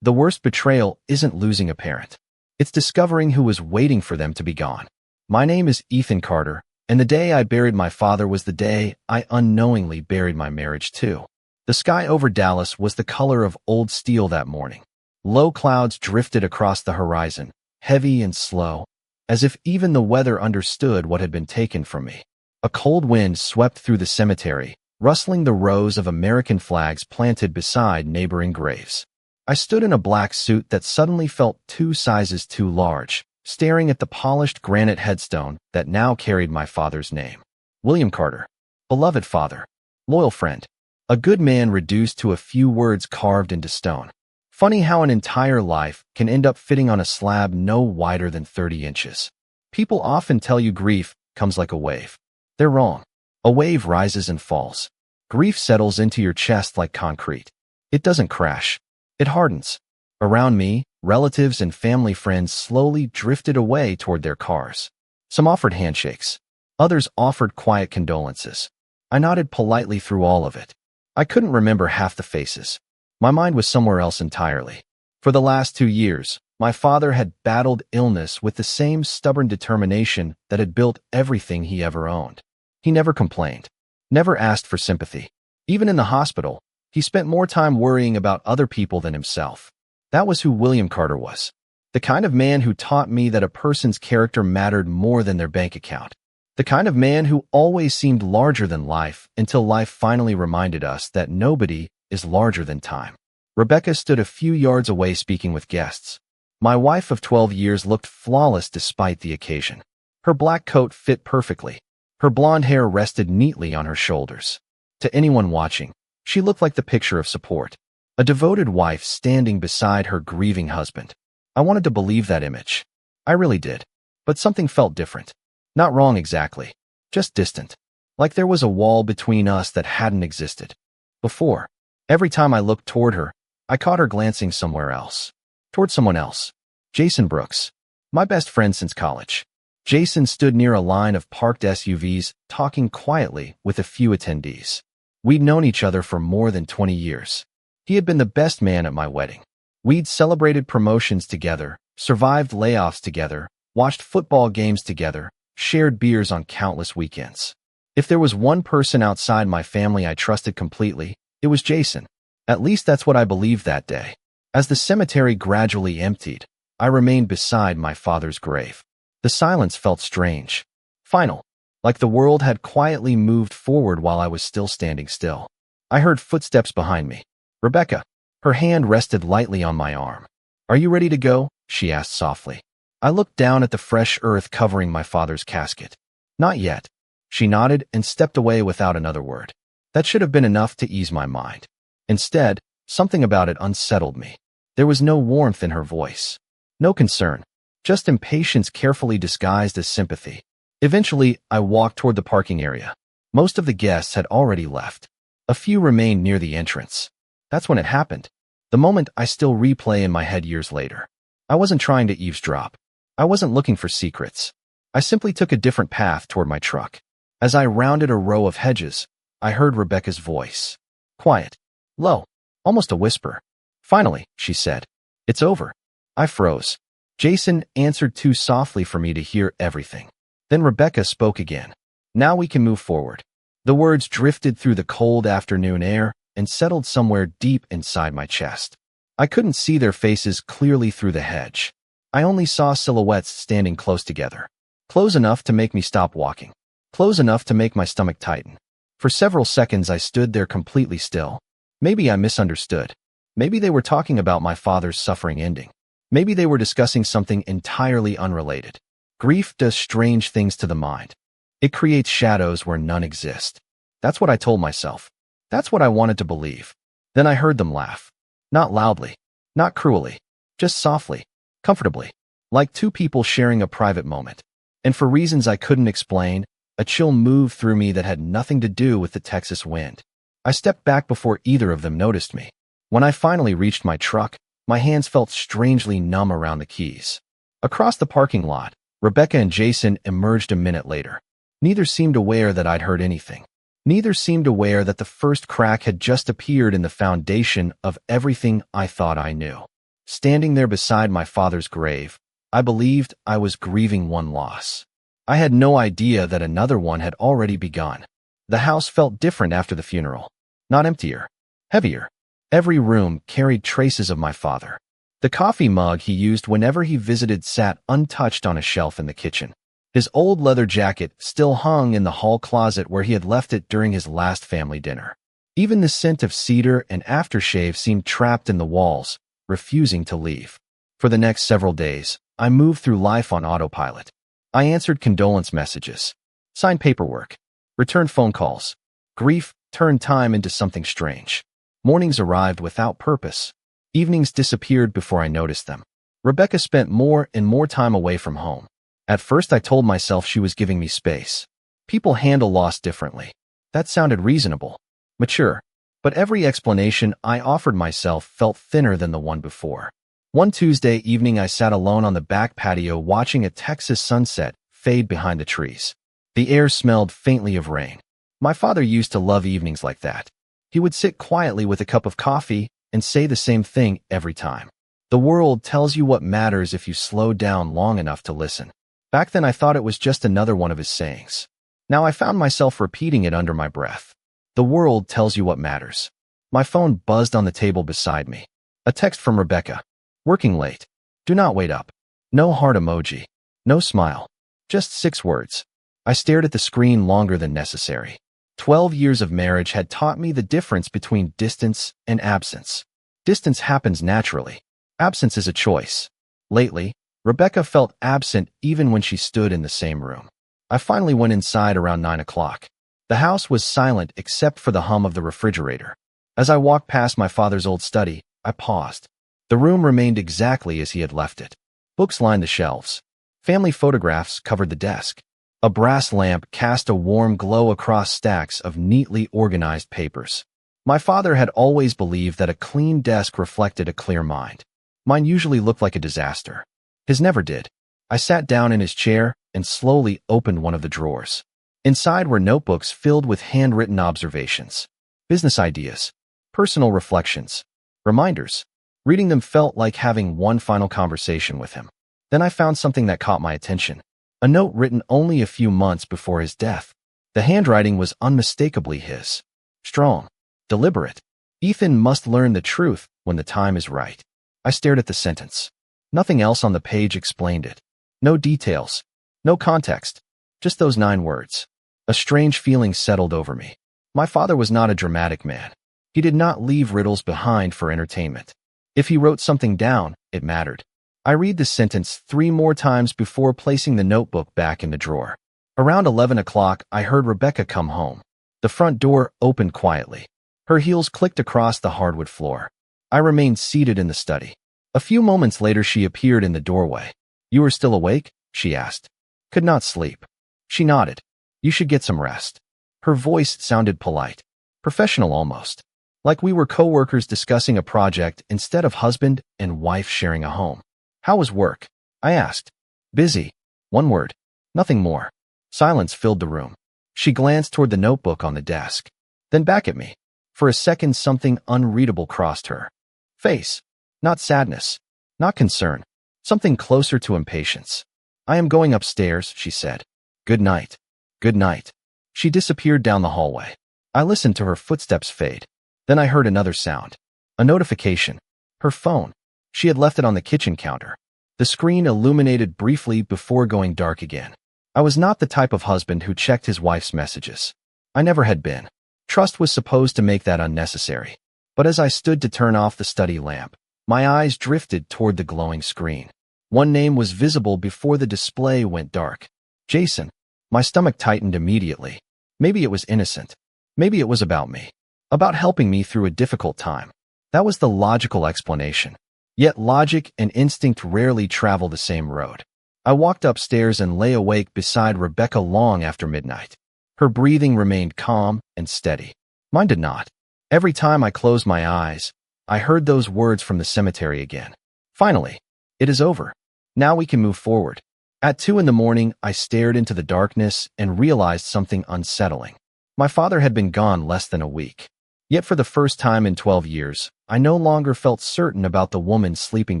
The worst betrayal isn't losing a parent. It's discovering who was waiting for them to be gone. My name is Ethan Carter, and the day I buried my father was the day I unknowingly buried my marriage too. The sky over Dallas was the color of old steel that morning. Low clouds drifted across the horizon, heavy and slow, as if even the weather understood what had been taken from me. A cold wind swept through the cemetery, rustling the rows of American flags planted beside neighboring graves. I stood in a black suit that suddenly felt 2 sizes too large, staring at the polished granite headstone that now carried my father's name. William Carter. Beloved father. Loyal friend. A good man reduced to a few words carved into stone. Funny how an entire life can end up fitting on a slab no wider than 30 inches. People often tell you grief comes like a wave. They're wrong. A wave rises and falls. Grief settles into your chest like concrete. It doesn't crash. It hardens. Around me, relatives and family friends slowly drifted away toward their cars. Some offered handshakes. Others offered quiet condolences. I nodded politely through all of it. I couldn't remember half the faces. My mind was somewhere else entirely. For the last 2 years, my father had battled illness with the same stubborn determination that had built everything he ever owned. He never complained, never asked for sympathy. Even in the hospital, he spent more time worrying about other people than himself. That was who William Carter was. The kind of man who taught me that a person's character mattered more than their bank account. The kind of man who always seemed larger than life until life finally reminded us that nobody is larger than time. Rebecca stood a few yards away speaking with guests. My wife of 12 years looked flawless despite the occasion. Her black coat fit perfectly. Her blonde hair rested neatly on her shoulders. To anyone watching, she looked like the picture of support. A devoted wife standing beside her grieving husband. I wanted to believe that image. I really did. But something felt different. Not wrong exactly. Just distant. Like there was a wall between us that hadn't existed before. Every time I looked toward her, I caught her glancing somewhere else. Toward someone else. Jason Brooks. My best friend since college. Jason stood near a line of parked SUVs, talking quietly with a few attendees. We'd known each other for more than 20 years. He had been the best man at my wedding. We'd celebrated promotions together, survived layoffs together, watched football games together, shared beers on countless weekends. If there was one person outside my family I trusted completely, it was Jason. At least that's what I believed that day. As the cemetery gradually emptied, I remained beside my father's grave. The silence felt strange. Final. Like the world had quietly moved forward while I was still standing still. I heard footsteps behind me. Rebecca. Her hand rested lightly on my arm. Are you ready to go? She asked softly. I looked down at the fresh earth covering my father's casket. Not yet. She nodded and stepped away without another word. That should have been enough to ease my mind. Instead, something about it unsettled me. There was no warmth in her voice. No concern. Just impatience carefully disguised as sympathy. Eventually, I walked toward the parking area. Most of the guests had already left. A few remained near the entrance. That's when it happened. The moment I still replay in my head years later. I wasn't trying to eavesdrop. I wasn't looking for secrets. I simply took a different path toward my truck. As I rounded a row of hedges, I heard Rebecca's voice. Quiet. Low. Almost a whisper. Finally, she said. It's over. I froze. Jason answered too softly for me to hear everything. Then Rebecca spoke again. Now we can move forward. The words drifted through the cold afternoon air and settled somewhere deep inside my chest. I couldn't see their faces clearly through the hedge. I only saw silhouettes standing close together. Close enough to make me stop walking. Close enough to make my stomach tighten. For several seconds I stood there completely still. Maybe I misunderstood. Maybe they were talking about my father's suffering ending. Maybe they were discussing something entirely unrelated. Grief does strange things to the mind. It creates shadows where none exist. That's what I told myself. That's what I wanted to believe. Then I heard them laugh. Not loudly. Not cruelly. Just softly. Comfortably. Like two people sharing a private moment. And for reasons I couldn't explain, a chill moved through me that had nothing to do with the Texas wind. I stepped back before either of them noticed me. When I finally reached my truck, my hands felt strangely numb around the keys. Across the parking lot, Rebecca and Jason emerged a minute later. Neither seemed aware that I'd heard anything. Neither seemed aware that the first crack had just appeared in the foundation of everything I thought I knew. Standing there beside my father's grave, I believed I was grieving one loss. I had no idea that another one had already begun. The house felt different after the funeral. Not emptier, heavier. Every room carried traces of my father. The coffee mug he used whenever he visited sat untouched on a shelf in the kitchen. His old leather jacket still hung in the hall closet where he had left it during his last family dinner. Even the scent of cedar and aftershave seemed trapped in the walls, refusing to leave. For the next several days, I moved through life on autopilot. I answered condolence messages, signed paperwork, returned phone calls. Grief turned time into something strange. Mornings arrived without purpose. Evenings disappeared before I noticed them. Rebecca spent more and more time away from home. At first I told myself she was giving me space. People handle loss differently. That sounded reasonable, mature. But every explanation I offered myself felt thinner than the one before. One Tuesday evening I sat alone on the back patio watching a Texas sunset fade behind the trees. The air smelled faintly of rain. My father used to love evenings like that. He would sit quietly with a cup of coffee and say the same thing every time. The world tells you what matters if you slow down long enough to listen. Back then I thought it was just another one of his sayings. Now I found myself repeating it under my breath. The world tells you what matters. My phone buzzed on the table beside me. A text from Rebecca. Working late. Do not wait up. No heart emoji. No smile. Just 6 words. I stared at the screen longer than necessary. 12 years of marriage had taught me the difference between distance and absence. Distance happens naturally. Absence is a choice. Lately, Rebecca felt absent even when she stood in the same room. I finally went inside around 9 o'clock. The house was silent except for the hum of the refrigerator. As I walked past my father's old study, I paused. The room remained exactly as he had left it. Books lined the shelves. Family photographs covered the desk. A brass lamp cast a warm glow across stacks of neatly organized papers. My father had always believed that a clean desk reflected a clear mind. Mine usually looked like a disaster. His never did. I sat down in his chair and slowly opened one of the drawers. Inside were notebooks filled with handwritten observations, business ideas, personal reflections, reminders. Reading them felt like having one final conversation with him. Then I found something that caught my attention. A note written only a few months before his death. The handwriting was unmistakably his. Strong, deliberate. Ethan must learn the truth when the time is right. I stared at the sentence. Nothing else on the page explained it. No details. No context. Just those 9 words. A strange feeling settled over me. My father was not a dramatic man. He did not leave riddles behind for entertainment. If he wrote something down, it mattered. I read the sentence 3 more times before placing the notebook back in the drawer. Around 11 o'clock, I heard Rebecca come home. The front door opened quietly. Her heels clicked across the hardwood floor. I remained seated in the study. A few moments later, she appeared in the doorway. You are still awake? She asked. Could not sleep. She nodded. You should get some rest. Her voice sounded polite. Professional almost. Like we were co-workers discussing a project instead of husband and wife sharing a home. How was work? I asked. Busy. One word. Nothing more. Silence filled the room. She glanced toward the notebook on the desk. Then back at me. For a second, something unreadable crossed her face. Not sadness. Not concern. Something closer to impatience. I am going upstairs, she said. Good night. Good night. She disappeared down the hallway. I listened to her footsteps fade. Then I heard another sound. A notification. Her phone. She had left it on the kitchen counter. The screen illuminated briefly before going dark again. I was not the type of husband who checked his wife's messages. I never had been. Trust was supposed to make that unnecessary. But as I stood to turn off the study lamp, my eyes drifted toward the glowing screen. One name was visible before the display went dark. Jason. My stomach tightened immediately. Maybe it was innocent. Maybe it was about me. About helping me through a difficult time. That was the logical explanation. Yet logic and instinct rarely travel the same road. I walked upstairs and lay awake beside Rebecca long after midnight. Her breathing remained calm and steady. Mine did not. Every time I closed my eyes, I heard those words from the cemetery again. Finally, it is over. Now we can move forward. At 2 in the morning, I stared into the darkness and realized something unsettling. My father had been gone less than a week. Yet for the first time in 12 years, I no longer felt certain about the woman sleeping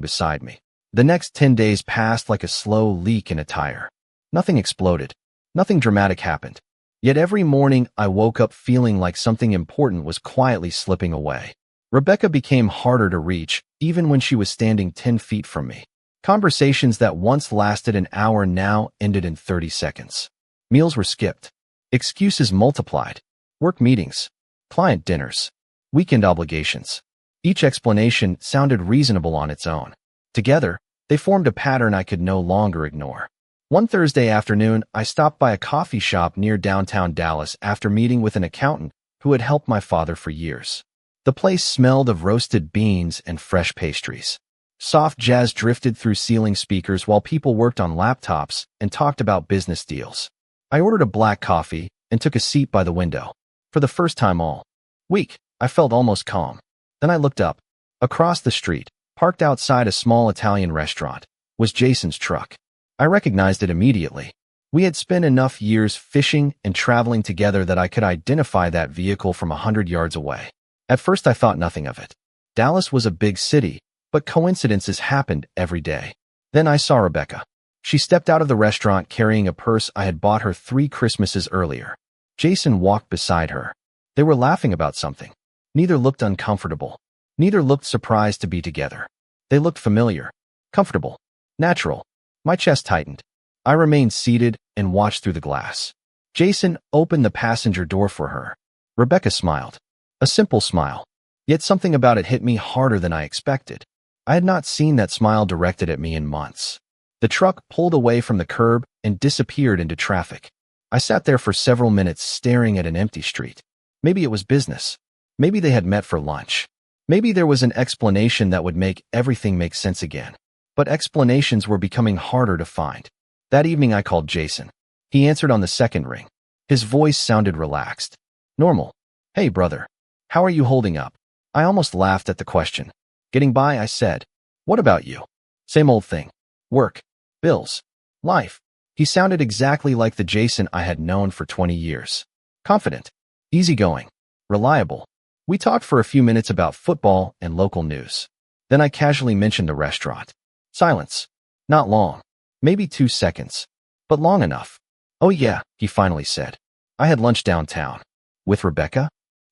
beside me. The next 10 days passed like a slow leak in a tire. Nothing exploded. Nothing dramatic happened. Yet every morning I woke up feeling like something important was quietly slipping away. Rebecca became harder to reach, even when she was standing 10 feet from me. Conversations that once lasted an hour now ended in 30 seconds. Meals were skipped. Excuses multiplied. Work meetings. Client dinners. Weekend obligations. Each explanation sounded reasonable on its own. Together, they formed a pattern I could no longer ignore. One Thursday afternoon, I stopped by a coffee shop near downtown Dallas after meeting with an accountant who had helped my father for years. The place smelled of roasted beans and fresh pastries. Soft jazz drifted through ceiling speakers while people worked on laptops and talked about business deals. I ordered a black coffee and took a seat by the window. For the first time all week, I felt almost calm. Then I looked up. Across the street, parked outside a small Italian restaurant, was Jason's truck. I recognized it immediately. We had spent enough years fishing and traveling together that I could identify that vehicle from 100 yards away. At first I thought nothing of it. Dallas was a big city, but coincidences happened every day. Then I saw Rebecca. She stepped out of the restaurant carrying a purse I had bought her 3 Christmases earlier. Jason walked beside her. They were laughing about something. Neither looked uncomfortable. Neither looked surprised to be together. They looked familiar, comfortable, natural. My chest tightened. I remained seated and watched through the glass. Jason opened the passenger door for her. Rebecca smiled. A simple smile. Yet something about it hit me harder than I expected. I had not seen that smile directed at me in months. The truck pulled away from the curb and disappeared into traffic. I sat there for several minutes staring at an empty street. Maybe it was business. Maybe they had met for lunch. Maybe there was an explanation that would make everything make sense again. But explanations were becoming harder to find. That evening I called Jason. He answered on the second ring. His voice sounded relaxed. Normal. Hey, brother. How are you holding up? I almost laughed at the question. Getting by, I said. What about you? Same old thing. Work. Bills. Life. He sounded exactly like the Jason I had known for 20 years. Confident. Easygoing. Reliable. We talked for a few minutes about football and local news. Then I casually mentioned the restaurant. Silence. Not long. Maybe 2 seconds. But long enough. Oh yeah, he finally said. I had lunch downtown. With Rebecca?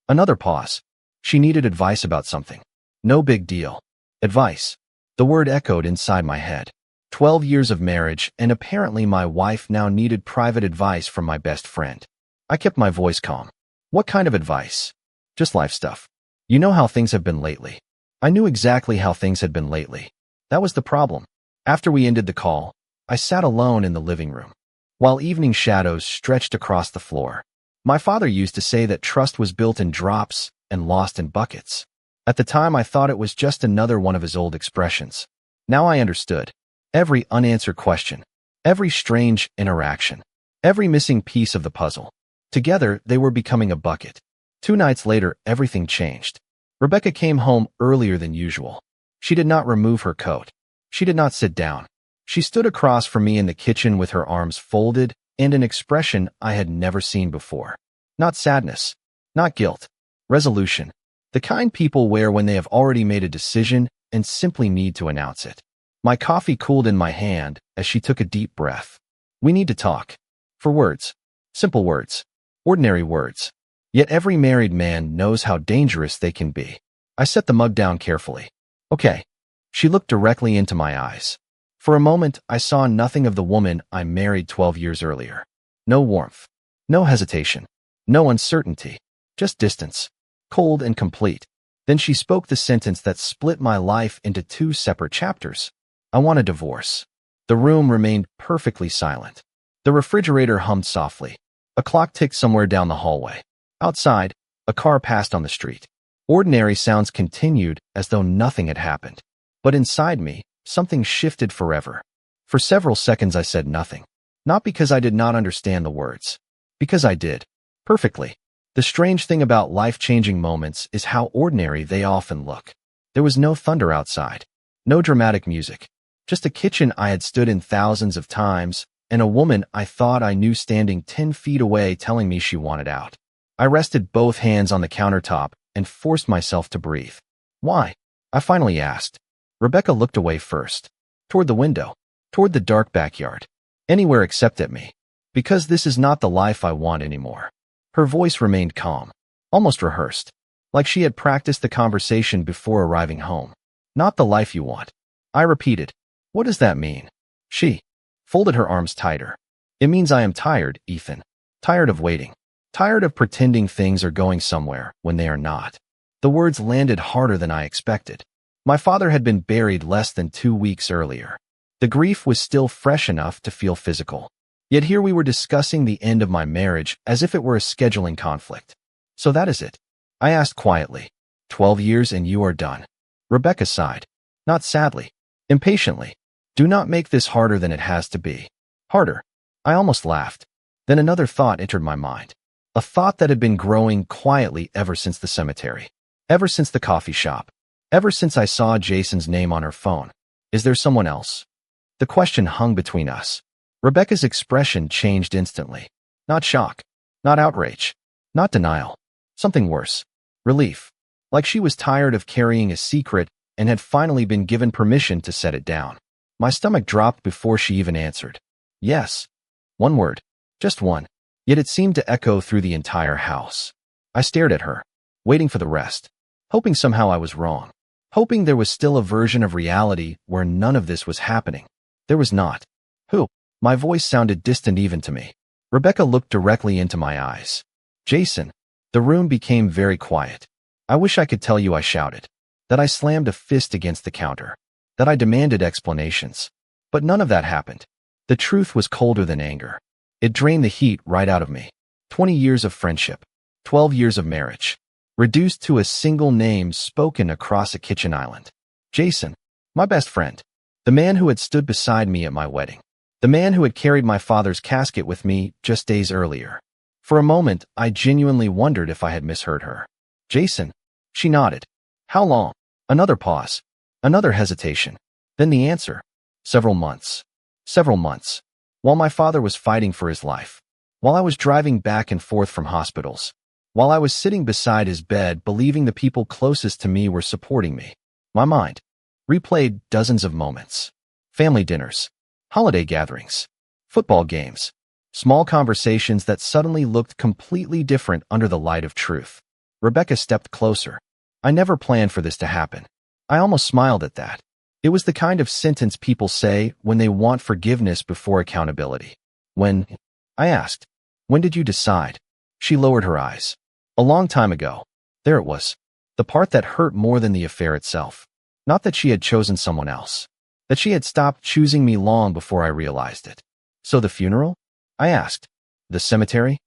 Another pause. She needed advice about something. No big deal. Advice. The word echoed inside my head. 12 years of marriage, and apparently my wife now needed private advice from my best friend. I kept my voice calm. What kind of advice? Just life stuff. You know how things have been lately. I knew exactly how things had been lately. That was the problem. After we ended the call, I sat alone in the living room. While evening shadows stretched across the floor. My father used to say that trust was built in drops and lost in buckets. At the time, I thought it was just another one of his old expressions. Now I understood. Every unanswered question, every strange interaction, every missing piece of the puzzle. Together, they were becoming a bucket. 2 nights later, everything changed. Rebecca came home earlier than usual. She did not remove her coat. She did not sit down. She stood across from me in the kitchen with her arms folded and an expression I had never seen before. Not sadness, not guilt, resolution. The kind people wear when they have already made a decision and simply need to announce it. My coffee cooled in my hand as she took a deep breath. We need to talk. For words. Simple words. Ordinary words. Yet every married man knows how dangerous they can be. I set the mug down carefully. Okay. She looked directly into my eyes. For a moment, I saw nothing of the woman I married 12 years earlier. No warmth. No hesitation. No uncertainty. Just distance. Cold and complete. Then she spoke the sentence that split my life into 2 separate chapters. I want a divorce. The room remained perfectly silent. The refrigerator hummed softly. A clock ticked somewhere down the hallway. Outside, a car passed on the street. Ordinary sounds continued as though nothing had happened. But inside me, something shifted forever. For several seconds I said nothing. Not because I did not understand the words. Because I did. Perfectly. The strange thing about life-changing moments is how ordinary they often look. There was no thunder outside. No dramatic music. Just a kitchen I had stood in thousands of times, and a woman I thought I knew standing 10 feet away telling me she wanted out. I rested both hands on the countertop and forced myself to breathe. Why? I finally asked. Rebecca looked away first. Toward the window. Toward the dark backyard. Anywhere except at me. Because this is not the life I want anymore. Her voice remained calm. Almost rehearsed. Like she had practiced the conversation before arriving home. Not the life you want. I repeated. What does that mean? She folded her arms tighter. It means I am tired, Ethan. Tired of waiting. Tired of pretending things are going somewhere when they are not. The words landed harder than I expected. My father had been buried less than 2 weeks earlier. The grief was still fresh enough to feel physical. Yet here we were discussing the end of my marriage as if it were a scheduling conflict. So that is it? I asked quietly. 12 years and you are done. Rebecca sighed. Not sadly. Impatiently. Do not make this harder than it has to be. Harder. I almost laughed. Then another thought entered my mind. A thought that had been growing quietly ever since the cemetery. Ever since the coffee shop. Ever since I saw Jason's name on her phone. Is there someone else? The question hung between us. Rebecca's expression changed instantly. Not shock. Not outrage. Not denial. Something worse. Relief. Like she was tired of carrying a secret and had finally been given permission to set it down. My stomach dropped before she even answered. Yes. One word. Just one. Yet it seemed to echo through the entire house. I stared at her, waiting for the rest. Hoping somehow I was wrong. Hoping there was still a version of reality where none of this was happening. There was not. Who? My voice sounded distant even to me. Rebecca looked directly into my eyes. Jason. The room became very quiet. I wish I could tell you I shouted. That I slammed a fist against the counter. That I demanded explanations. But none of that happened. The truth was colder than anger. It drained the heat right out of me. 20 years of friendship. 12 years of marriage. Reduced to a single name spoken across a kitchen island. Jason. My best friend. The man who had stood beside me at my wedding. The man who had carried my father's casket with me just days earlier. For a moment, I genuinely wondered if I had misheard her. Jason. She nodded. How long? Another pause. Another hesitation. Then the answer. Several months. Several months. While my father was fighting for his life. While I was driving back and forth from hospitals. While I was sitting beside his bed believing the people closest to me were supporting me. My mind replayed dozens of moments. Family dinners. Holiday gatherings. Football games. Small conversations that suddenly looked completely different under the light of truth. Rebecca stepped closer. I never planned for this to happen. I almost smiled at that. It was the kind of sentence people say when they want forgiveness before accountability. When? I asked. When did you decide? She lowered her eyes. A long time ago. There it was. The part that hurt more than the affair itself. Not that she had chosen someone else. That she had stopped choosing me long before I realized it. So the funeral? I asked. The cemetery?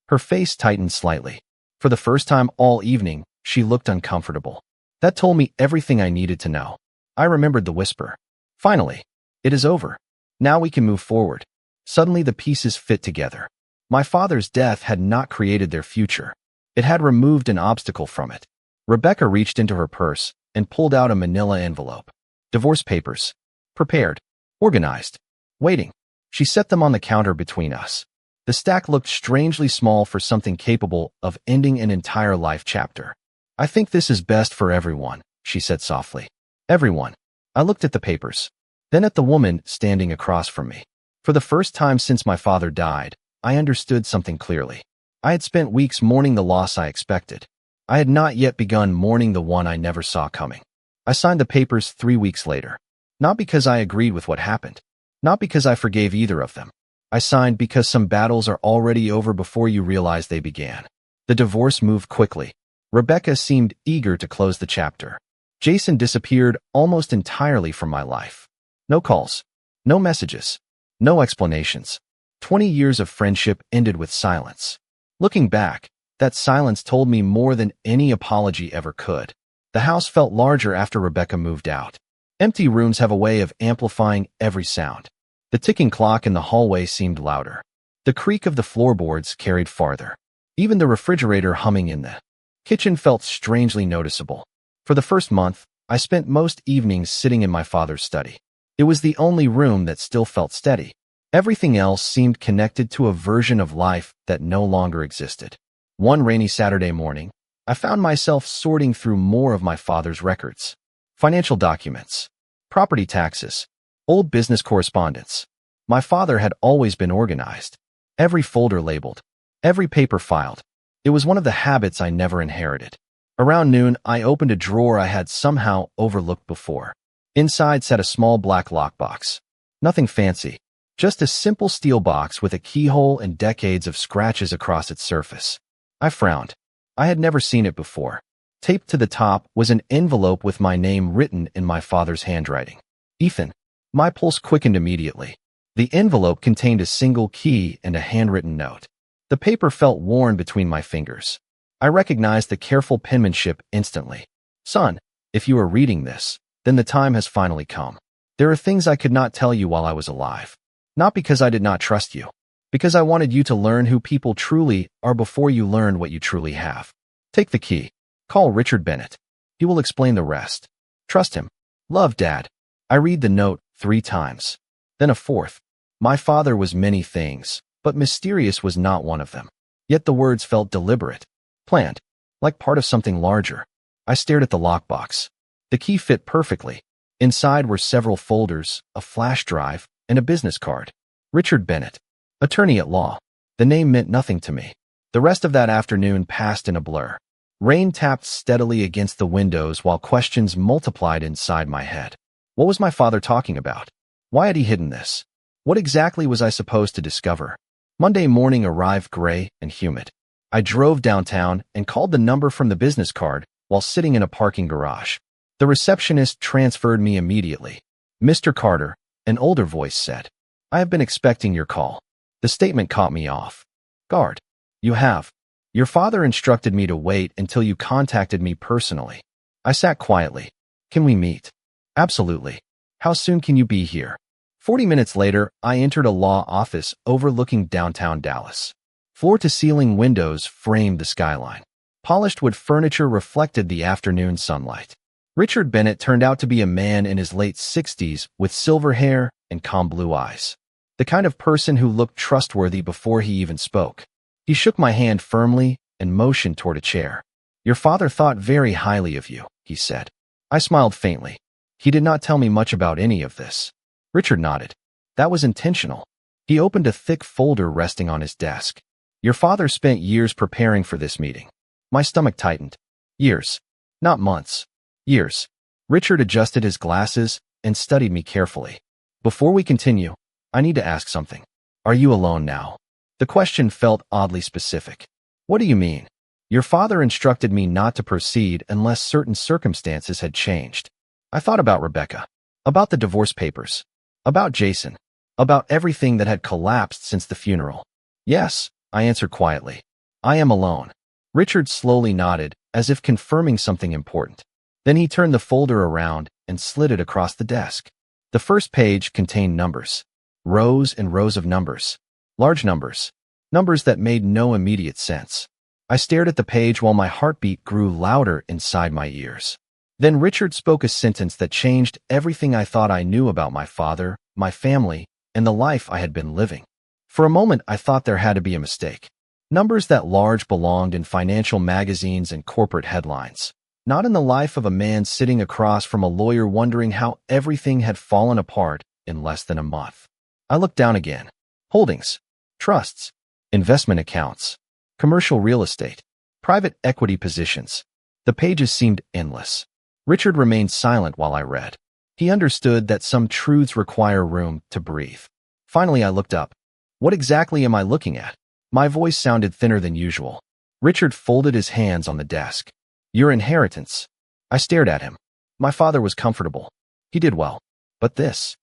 Her face tightened slightly. For the first time all evening, she looked uncomfortable. That told me everything I needed to know. I remembered the whisper. Finally. It is over. Now we can move forward. Suddenly the pieces fit together. My father's death had not created their future. It had removed an obstacle from it. Rebecca reached into her purse and pulled out a manila envelope. Divorce papers. Prepared. Organized. Waiting. She set them on the counter between us. The stack looked strangely small for something capable of ending an entire life chapter. I think this is best for everyone, she said softly. Everyone. I looked at the papers. Then at the woman standing across from me. For the first time since my father died, I understood something clearly. I had spent weeks mourning the loss I expected. I had not yet begun mourning the one I never saw coming. I signed the papers 3 weeks later. Not because I agreed with what happened. Not because I forgave either of them. I signed because some battles are already over before you realize they began. The divorce moved quickly. Rebecca seemed eager to close the chapter. Jason disappeared almost entirely from my life. No calls. No messages. No explanations. 20 years of friendship ended with silence. Looking back, that silence told me more than any apology ever could. The house felt larger after Rebecca moved out. Empty rooms have a way of amplifying every sound. The ticking clock in the hallway seemed louder. The creak of the floorboards carried farther. Even the refrigerator humming in the kitchen felt strangely noticeable. For the first month, I spent most evenings sitting in my father's study. It was the only room that still felt steady. Everything else seemed connected to a version of life that no longer existed. One rainy Saturday morning, I found myself sorting through more of my father's records. Financial documents, property taxes, old business correspondence. My father had always been organized. Every folder labeled, every paper filed. It was one of the habits I never inherited. Around noon, I opened a drawer I had somehow overlooked before. Inside sat a small black lockbox. Nothing fancy, just a simple steel box with a keyhole and decades of scratches across its surface. I frowned. I had never seen it before. Taped to the top was an envelope with my name written in my father's handwriting. Ethan. My pulse quickened immediately. The envelope contained a single key and a handwritten note. The paper felt worn between my fingers. I recognized the careful penmanship instantly. Son, if you are reading this, then the time has finally come. There are things I could not tell you while I was alive. Not because I did not trust you, because I wanted you to learn who people truly are before you learn what you truly have. Take the key. Call Richard Bennett. He will explain the rest. Trust him. Love, Dad. I read the note 3 times. Then a fourth. My father was many things, but mysterious was not one of them. Yet the words felt deliberate, planned, like part of something larger. I stared at the lockbox. The key fit perfectly. Inside were several folders, a flash drive, and a business card. Richard Bennett, attorney at law. The name meant nothing to me. The rest of that afternoon passed in a blur. Rain tapped steadily against the windows while questions multiplied inside my head. What was my father talking about? Why had he hidden this? What exactly was I supposed to discover? Monday morning arrived gray and humid. I drove downtown and called the number from the business card while sitting in a parking garage. The receptionist transferred me immediately. Mr. Carter, an older voice said, I have been expecting your call. The statement caught me off guard. You have. Your father instructed me to wait until you contacted me personally. I sat quietly. Can we meet? Absolutely. How soon can you be here? 40 minutes later, I entered a law office overlooking downtown Dallas. Floor-to-ceiling windows framed the skyline. Polished wood furniture reflected the afternoon sunlight. Richard Bennett turned out to be a man in his late 60s with silver hair and calm blue eyes. The kind of person who looked trustworthy before he even spoke. He shook my hand firmly and motioned toward a chair. Your father thought very highly of you, he said. I smiled faintly. He did not tell me much about any of this. Richard nodded. That was intentional. He opened a thick folder resting on his desk. Your father spent years preparing for this meeting. My stomach tightened. Years. Not months. Years. Richard adjusted his glasses and studied me carefully. Before we continue, I need to ask something. Are you alone now? The question felt oddly specific. What do you mean? Your father instructed me not to proceed unless certain circumstances had changed. I thought about Rebecca, about the divorce papers, about Jason, about everything that had collapsed since the funeral. Yes, I answered quietly. I am alone. Richard slowly nodded, as if confirming something important. Then he turned the folder around and slid it across the desk. The first page contained numbers. Rows and rows of numbers. Large numbers. Numbers that made no immediate sense. I stared at the page while my heartbeat grew louder inside my ears. Then Richard spoke a sentence that changed everything I thought I knew about my father, my family, and the life I had been living. For a moment, I thought there had to be a mistake. Numbers that large belonged in financial magazines and corporate headlines. Not in the life of a man sitting across from a lawyer wondering how everything had fallen apart in less than a month. I looked down again. Holdings, trusts, investment accounts, commercial real estate, private equity positions. The pages seemed endless. Richard remained silent while I read. He understood that some truths require room to breathe. Finally, I looked up. What exactly am I looking at? My voice sounded thinner than usual. Richard folded his hands on the desk. Your inheritance. I stared at him. My father was comfortable. He did well. But this.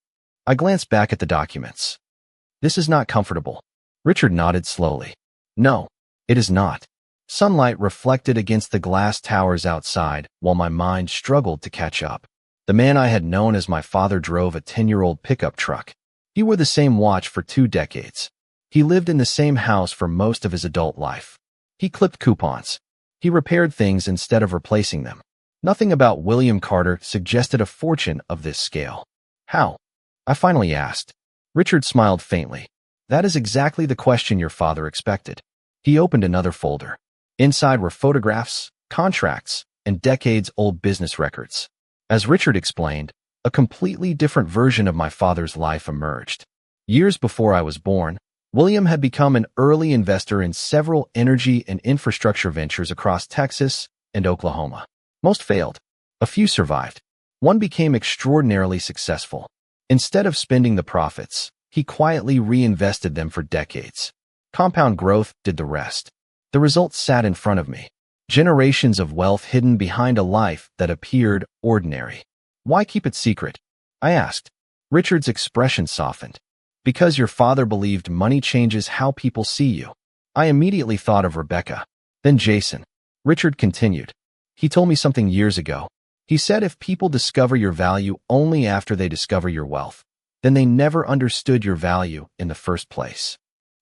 I glanced back at the documents. This is not comfortable. Richard nodded slowly. No, it is not. Sunlight reflected against the glass towers outside while my mind struggled to catch up. The man I had known as my father drove a 10-year-old pickup truck. He wore the same watch for 2 decades. He lived in the same house for most of his adult life. He clipped coupons. He repaired things instead of replacing them. Nothing about William Carter suggested a fortune of this scale. How? I finally asked. Richard smiled faintly. That is exactly the question your father expected. He opened another folder. Inside were photographs, contracts, and decades-old business records. As Richard explained, a completely different version of my father's life emerged. Years before I was born, William had become an early investor in several energy and infrastructure ventures across Texas and Oklahoma. Most failed. A few survived. One became extraordinarily successful. Instead of spending the profits, he quietly reinvested them for decades. Compound growth did the rest. The results sat in front of me. Generations of wealth hidden behind a life that appeared ordinary. Why keep it secret? I asked. Richard's expression softened. Because your father believed money changes how people see you. I immediately thought of Rebecca. Then Jason. Richard continued. He told me something years ago. He said if people discover your value only after they discover your wealth, then they never understood your value in the first place.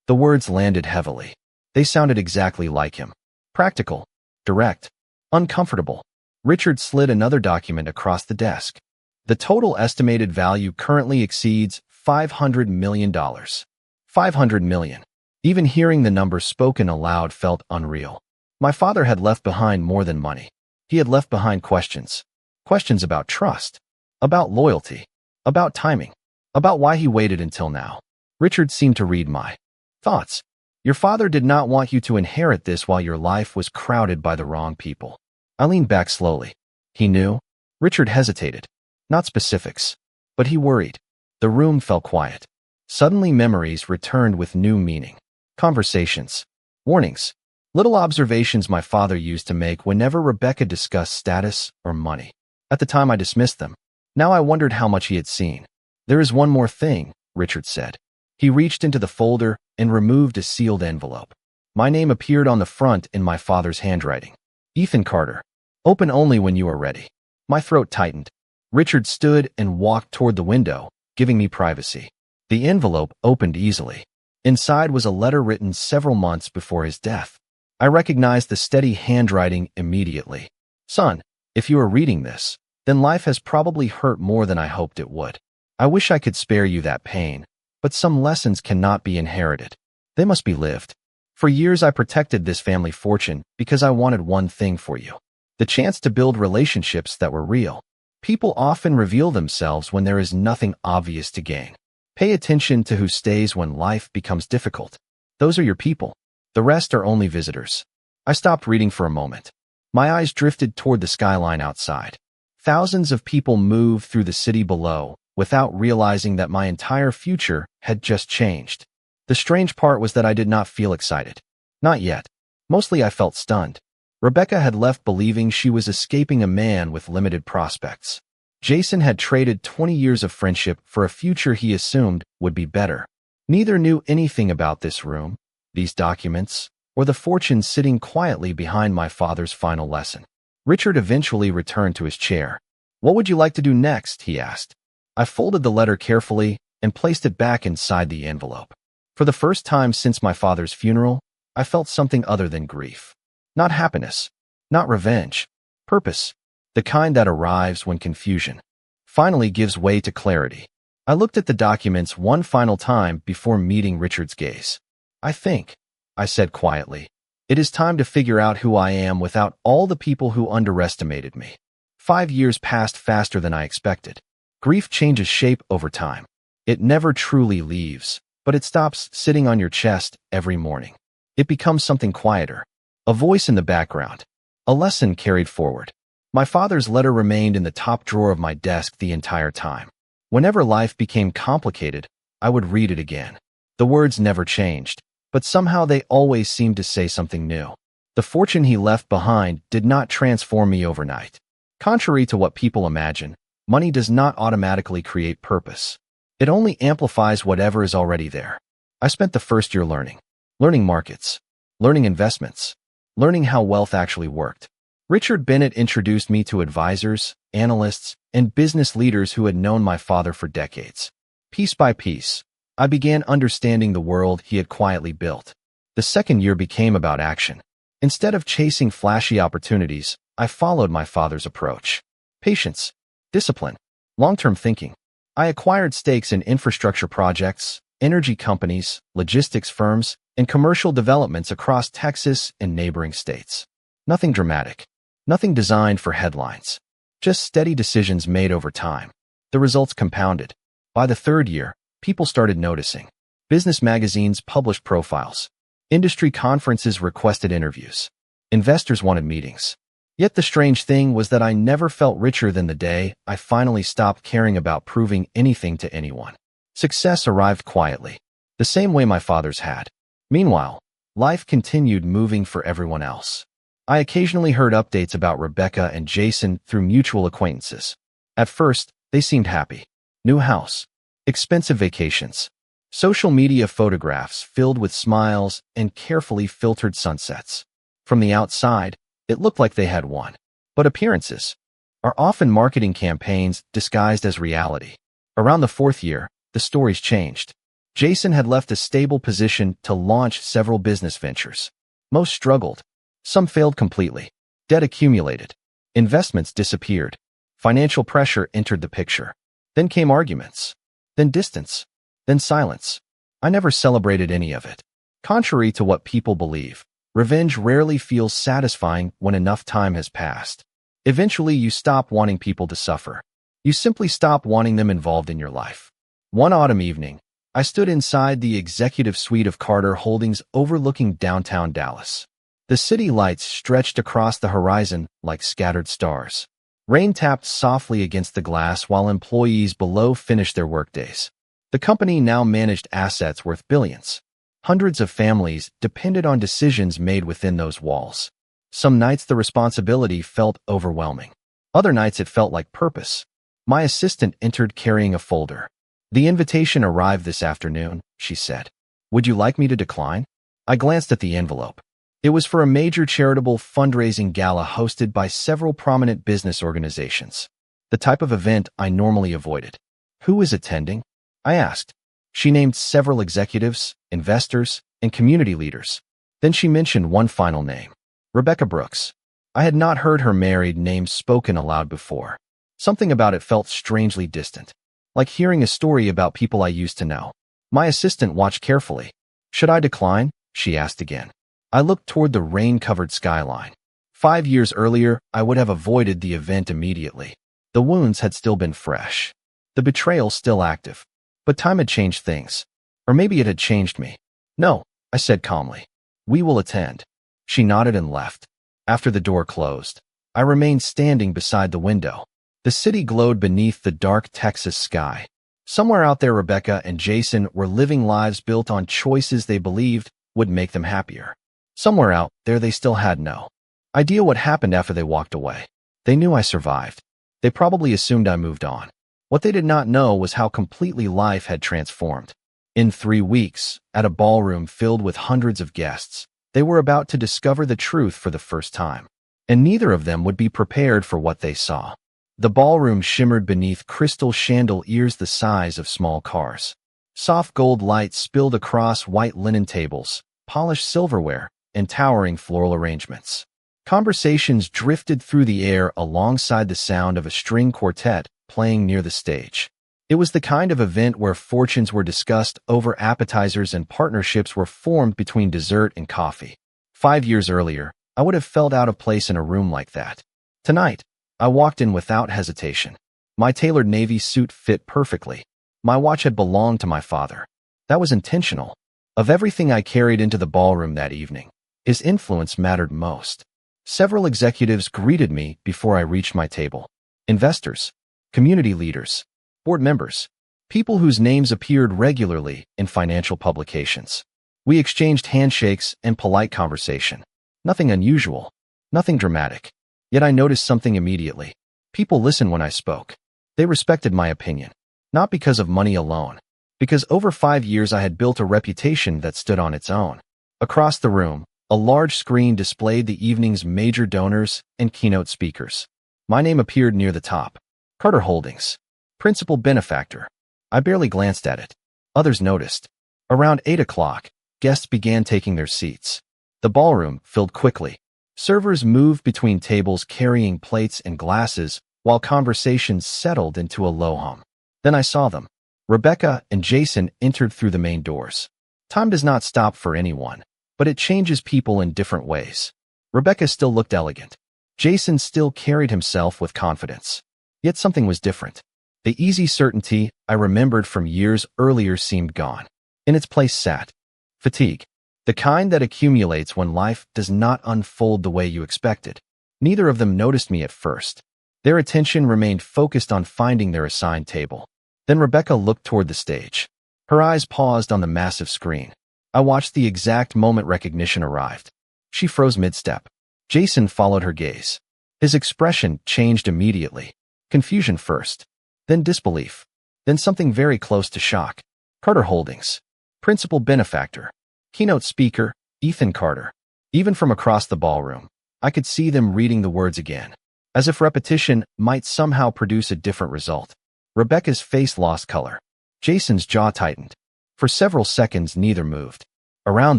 The words landed heavily. They sounded exactly like him. Practical, direct, uncomfortable. Richard slid another document across the desk. The total estimated value currently exceeds $500 million. $500 million. Even hearing the number spoken aloud felt unreal. My father had left behind more than money. He had left behind questions. Questions about trust, about loyalty, about timing, about why he waited until now. Richard seemed to read my thoughts. Your father did not want you to inherit this while your life was crowded by the wrong people. I leaned back slowly. He knew. Richard hesitated. Not specifics, but he worried. The room fell quiet. Suddenly memories returned with new meaning. Conversations. Warnings. Little observations my father used to make whenever Rebecca discussed status or money. At the time I dismissed them. Now I wondered how much he had seen. There is one more thing, Richard said. He reached into the folder and removed a sealed envelope. My name appeared on the front in my father's handwriting. Ethan Carter. Open only when you are ready. My throat tightened. Richard stood and walked toward the window, giving me privacy. The envelope opened easily. Inside was a letter written several months before his death. I recognized the steady handwriting immediately. Son, if you are reading this, then life has probably hurt more than I hoped it would. I wish I could spare you that pain, but some lessons cannot be inherited. They must be lived. For years I protected this family fortune because I wanted one thing for you. The chance to build relationships that were real. People often reveal themselves when there is nothing obvious to gain. Pay attention to who stays when life becomes difficult. Those are your people. The rest are only visitors. I stopped reading for a moment. My eyes drifted toward the skyline outside. Thousands of people moved through the city below without realizing that my entire future had just changed. The strange part was that I did not feel excited. Not yet. Mostly I felt stunned. Rebecca had left believing she was escaping a man with limited prospects. Jason had traded 20 years of friendship for a future he assumed would be better. Neither knew anything about this room, these documents, or the fortune sitting quietly behind my father's final lesson. Richard eventually returned to his chair. What would you like to do next? He asked. I folded the letter carefully and placed it back inside the envelope. For the first time since my father's funeral, I felt something other than grief. Not happiness, not revenge, purpose, the kind that arrives when confusion finally gives way to clarity. I looked at the documents one final time before meeting Richard's gaze. I said quietly, it is time to figure out who I am without all the people who underestimated me. 5 years passed faster than I expected. Grief changes shape over time. It never truly leaves, but it stops sitting on your chest every morning. It becomes something quieter. A voice in the background. A lesson carried forward. My father's letter remained in the top drawer of my desk the entire time. Whenever life became complicated, I would read it again. The words never changed, but somehow they always seemed to say something new. The fortune he left behind did not transform me overnight. Contrary to what people imagine, money does not automatically create purpose. It only amplifies whatever is already there. I spent the first year learning markets, learning investments, learning how wealth actually worked. Richard Bennett introduced me to advisors, analysts, and business leaders who had known my father for decades. Piece by piece, I began understanding the world he had quietly built. The second year became about action. Instead of chasing flashy opportunities, I followed my father's approach. Patience, discipline, long-term thinking. I acquired stakes in infrastructure projects, energy companies, logistics firms, and commercial developments across Texas and neighboring states. Nothing dramatic. Nothing designed for headlines. Just steady decisions made over time. The results compounded. By the third year, people started noticing. Business magazines published profiles. Industry conferences requested interviews. Investors wanted meetings. Yet the strange thing was that I never felt richer than the day I finally stopped caring about proving anything to anyone. Success arrived quietly, the same way my father's had. Meanwhile, life continued moving for everyone else. I occasionally heard updates about Rebecca and Jason through mutual acquaintances. At first, they seemed happy. New house, expensive vacations, social media photographs filled with smiles and carefully filtered sunsets. From the outside, it looked like they had won. But appearances are often marketing campaigns disguised as reality. Around the fourth year, the stories changed. Jason had left a stable position to launch several business ventures. Most struggled. Some failed completely. Debt accumulated. Investments disappeared. Financial pressure entered the picture. Then came arguments. Then distance. Then silence. I never celebrated any of it. Contrary to what people believe, revenge rarely feels satisfying when enough time has passed. Eventually, you stop wanting people to suffer. You simply stop wanting them involved in your life. One autumn evening, I stood inside the executive suite of Carter Holdings overlooking downtown Dallas. The city lights stretched across the horizon like scattered stars. Rain tapped softly against the glass while employees below finished their workdays. The company now managed assets worth billions. Hundreds of families depended on decisions made within those walls. Some nights the responsibility felt overwhelming. Other nights it felt like purpose. My assistant entered carrying a folder. "The invitation arrived this afternoon," she said. "Would you like me to decline?" I glanced at the envelope. It was for a major charitable fundraising gala hosted by several prominent business organizations. The type of event I normally avoided. "Who is attending?" I asked. She named several executives, investors, and community leaders. Then she mentioned one final name. Rebecca Brooks. I had not heard her married name spoken aloud before. Something about it felt strangely distant, like hearing a story about people I used to know. My assistant watched carefully. "Should I decline?" she asked again. I looked toward the rain-covered skyline. 5 years earlier, I would have avoided the event immediately. The wounds had still been fresh. The betrayal still active. But time had changed things. Or maybe it had changed me. "No," I said calmly. "We will attend." She nodded and left. After the door closed, I remained standing beside the window. The city glowed beneath the dark Texas sky. Somewhere out there, Rebecca and Jason were living lives built on choices they believed would make them happier. Somewhere out there, they still had no idea what happened after they walked away. They knew I survived. They probably assumed I moved on. What they did not know was how completely life had transformed. In 3 weeks, at a ballroom filled with hundreds of guests, they were about to discover the truth for the first time. And neither of them would be prepared for what they saw. The ballroom shimmered beneath crystal chandeliers the size of small cars. Soft gold light spilled across white linen tables, polished silverware, and towering floral arrangements. Conversations drifted through the air alongside the sound of a string quartet playing near the stage. It was the kind of event where fortunes were discussed over appetizers and partnerships were formed between dessert and coffee. 5 years earlier, I would have felt out of place in a room like that. Tonight, I walked in without hesitation. My tailored navy suit fit perfectly. My watch had belonged to my father. That was intentional. Of everything I carried into the ballroom that evening, his influence mattered most. Several executives greeted me before I reached my table. Investors, community leaders, board members, people whose names appeared regularly in financial publications. We exchanged handshakes and polite conversation. Nothing unusual, nothing dramatic. Yet I noticed something immediately. People listened when I spoke. They respected my opinion. Not because of money alone, because over 5 years I had built a reputation that stood on its own. Across the room, a large screen displayed the evening's major donors and keynote speakers. My name appeared near the top. Carter Holdings, principal benefactor. I barely glanced at it. Others noticed. Around 8 o'clock, guests began taking their seats. The ballroom filled quickly. Servers moved between tables carrying plates and glasses while conversations settled into a low hum. Then I saw them. Rebecca and Jason entered through the main doors. Time does not stop for anyone, but it changes people in different ways. Rebecca still looked elegant. Jason still carried himself with confidence. Yet something was different. The easy certainty I remembered from years earlier seemed gone. In its place sat fatigue, the kind that accumulates when life does not unfold the way you expected. Neither of them noticed me at first. Their attention remained focused on finding their assigned table. Then Rebecca looked toward the stage. Her eyes paused on the massive screen. I watched the exact moment recognition arrived. She froze mid-step. Jason followed her gaze. His expression changed immediately. Confusion first, then disbelief, then something very close to shock. Carter Holdings. Principal benefactor. Keynote speaker, Ethan Carter. Even from across the ballroom, I could see them reading the words again, as if repetition might somehow produce a different result. Rebecca's face lost color. Jason's jaw tightened. For several seconds, neither moved. Around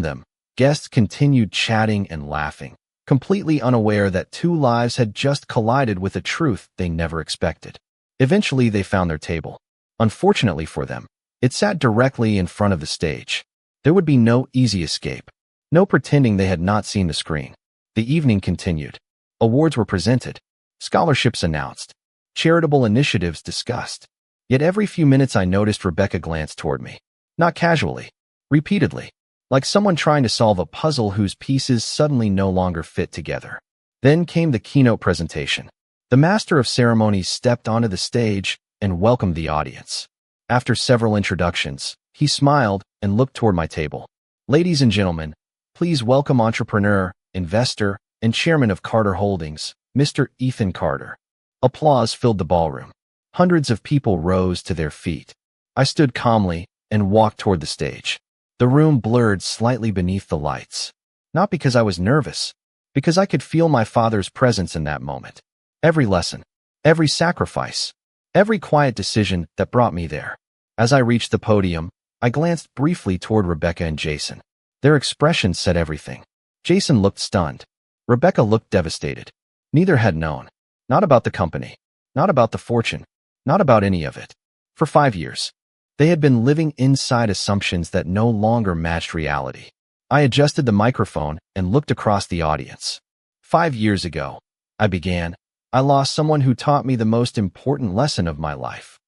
them, guests continued chatting and laughing, completely unaware that two lives had just collided with a truth they never expected. Eventually, they found their table. Unfortunately for them, it sat directly in front of the stage. There would be no easy escape. No pretending they had not seen the screen. The evening continued. Awards were presented. Scholarships announced. Charitable initiatives discussed. Yet every few minutes I noticed Rebecca glance toward me. Not casually. Repeatedly. Like someone trying to solve a puzzle whose pieces suddenly no longer fit together. Then came the keynote presentation. The master of ceremonies stepped onto the stage and welcomed the audience. After several introductions, he smiled and looked toward my table. Ladies and gentlemen, please welcome entrepreneur, investor, and chairman of Carter Holdings, Mr. Ethan Carter. Applause filled the ballroom. Hundreds of people rose to their feet. I stood calmly and walked toward the stage. The room blurred slightly beneath the lights. Not because I was nervous, because I could feel my father's presence in that moment. Every lesson, every sacrifice, every quiet decision that brought me there. As I reached the podium, I glanced briefly toward Rebecca and Jason. Their expressions said everything. Jason looked stunned. Rebecca looked devastated. Neither had known. Not about the company. Not about the fortune. Not about any of it. For 5 years, they had been living inside assumptions that no longer matched reality. I adjusted the microphone and looked across the audience. 5 years ago, I began, I lost someone who taught me the most important lesson of my life.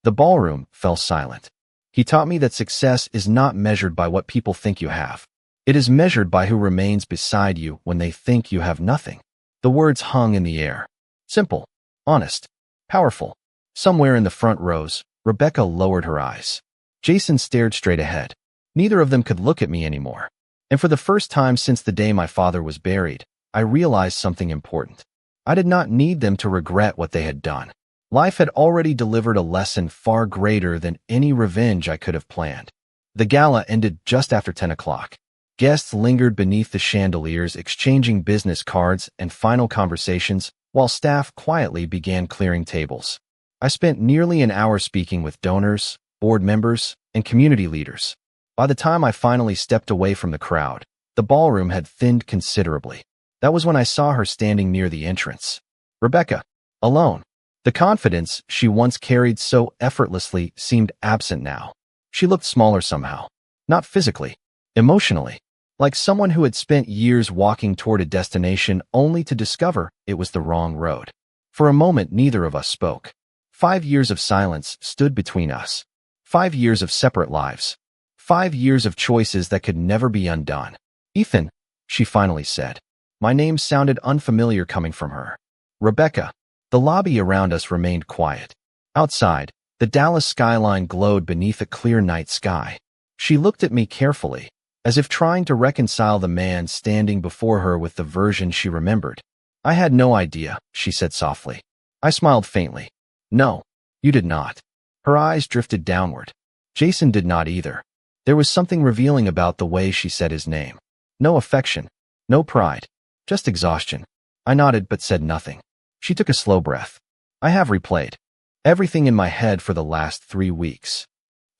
The ballroom fell silent. He taught me that success is not measured by what people think you have. It is measured by who remains beside you when they think you have nothing. The words hung in the air. Simple, honest, powerful. Somewhere in the front rows, Rebecca lowered her eyes. Jason stared straight ahead. Neither of them could look at me anymore. And for the first time since the day my father was buried, I realized something important. I did not need them to regret what they had done. Life had already delivered a lesson far greater than any revenge I could have planned. The gala ended just after 10 o'clock. Guests lingered beneath the chandeliers, exchanging business cards and final conversations, while staff quietly began clearing tables. I spent nearly an hour speaking with donors, board members, and community leaders. By the time I finally stepped away from the crowd, the ballroom had thinned considerably. That was when I saw her standing near the entrance. Rebecca, alone. The confidence she once carried so effortlessly seemed absent now. She looked smaller somehow. Not physically, emotionally. Like someone who had spent years walking toward a destination only to discover it was the wrong road. For a moment, neither of us spoke. 5 years of silence stood between us. 5 years of separate lives. 5 years of choices that could never be undone. Ethan, she finally said. My name sounded unfamiliar coming from her. Rebecca. The lobby around us remained quiet. Outside, the Dallas skyline glowed beneath a clear night sky. She looked at me carefully, as if trying to reconcile the man standing before her with the version she remembered. I had no idea, she said softly. I smiled faintly. No, you did not. Her eyes drifted downward. Jason did not either. There was something revealing about the way she said his name. No affection, no pride, just exhaustion. I nodded but said nothing. She took a slow breath. I have replayed everything in my head for the last 3 weeks.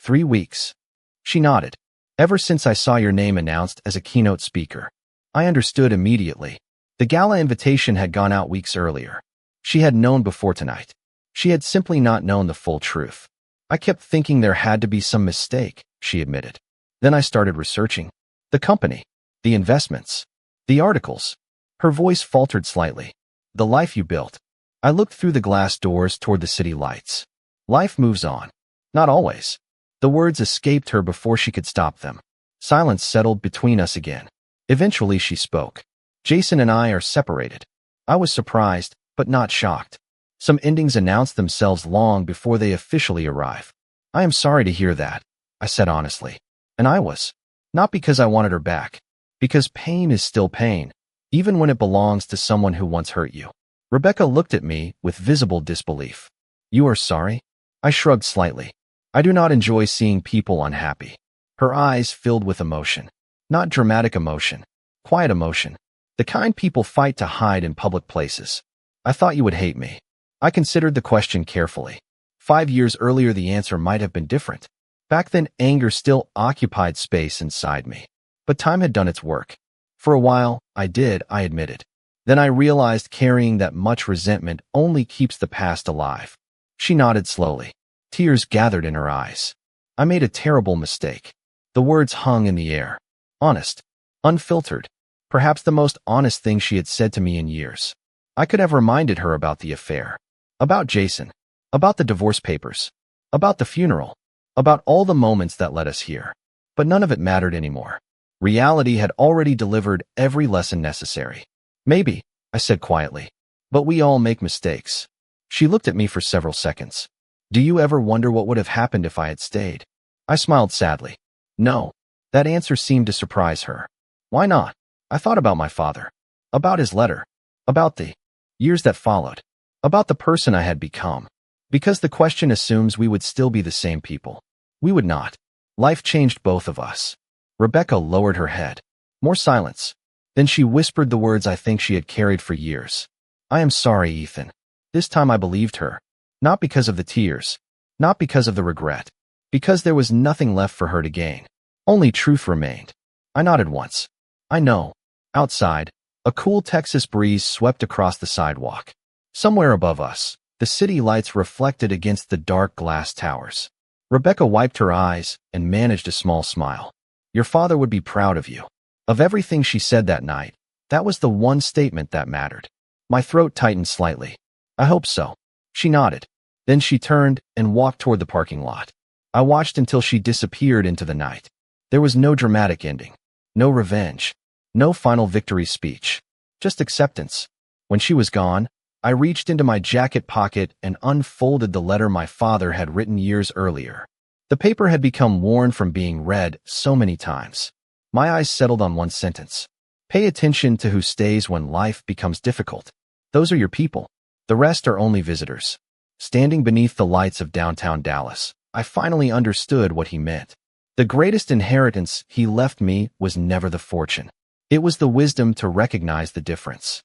3 weeks. She nodded. Ever since I saw your name announced as a keynote speaker. I understood immediately. The gala invitation had gone out weeks earlier. She had known before tonight. She had simply not known the full truth. I kept thinking there had to be some mistake, she admitted. Then I started researching. The company. The investments. The articles. Her voice faltered slightly. The life you built. I looked through the glass doors toward the city lights. Life moves on. Not always. The words escaped her before she could stop them. Silence settled between us again. Eventually she spoke. Jason and I are separated. I was surprised, but not shocked. Some endings announce themselves long before they officially arrive. I am sorry to hear that, I said honestly. And I was. Not because I wanted her back. Because pain is still pain, even when it belongs to someone who once hurt you. Rebecca looked at me with visible disbelief. You are sorry? I shrugged slightly. I do not enjoy seeing people unhappy. Her eyes filled with emotion. Not dramatic emotion. Quiet emotion. The kind people fight to hide in public places. I thought you would hate me. I considered the question carefully. 5 years earlier the answer might have been different. Back then anger still occupied space inside me. But time had done its work. For a while, I admitted. Then I realized carrying that much resentment only keeps the past alive. She nodded slowly. Tears gathered in her eyes. I made a terrible mistake. The words hung in the air. Honest. Unfiltered. Perhaps the most honest thing she had said to me in years. I could have reminded her about the affair. About Jason. About the divorce papers. About the funeral. About all the moments that led us here. But none of it mattered anymore. Reality had already delivered every lesson necessary. Maybe, I said quietly. But we all make mistakes. She looked at me for several seconds. Do you ever wonder what would have happened if I had stayed? I smiled sadly. No. That answer seemed to surprise her. Why not? I thought about my father. About his letter. About the years that followed. About the person I had become. Because the question assumes we would still be the same people. We would not. Life changed both of us. Rebecca lowered her head. More silence. Then she whispered the words I think she had carried for years. I am sorry, Ethan. This time I believed her. Not because of the tears. Not because of the regret. Because there was nothing left for her to gain. Only truth remained. I nodded once. I know. Outside, a cool Texas breeze swept across the sidewalk. Somewhere above us, the city lights reflected against the dark glass towers. Rebecca wiped her eyes and managed a small smile. Your father would be proud of you. Of everything she said that night, that was the one statement that mattered. My throat tightened slightly. I hope so. She nodded. Then she turned and walked toward the parking lot. I watched until she disappeared into the night. There was no dramatic ending. No revenge. No final victory speech. Just acceptance. When she was gone, I reached into my jacket pocket and unfolded the letter my father had written years earlier. The paper had become worn from being read so many times. My eyes settled on one sentence. Pay attention to who stays when life becomes difficult. Those are your people. The rest are only visitors. Standing beneath the lights of downtown Dallas, I finally understood what he meant. The greatest inheritance he left me was never the fortune. It was the wisdom to recognize the difference.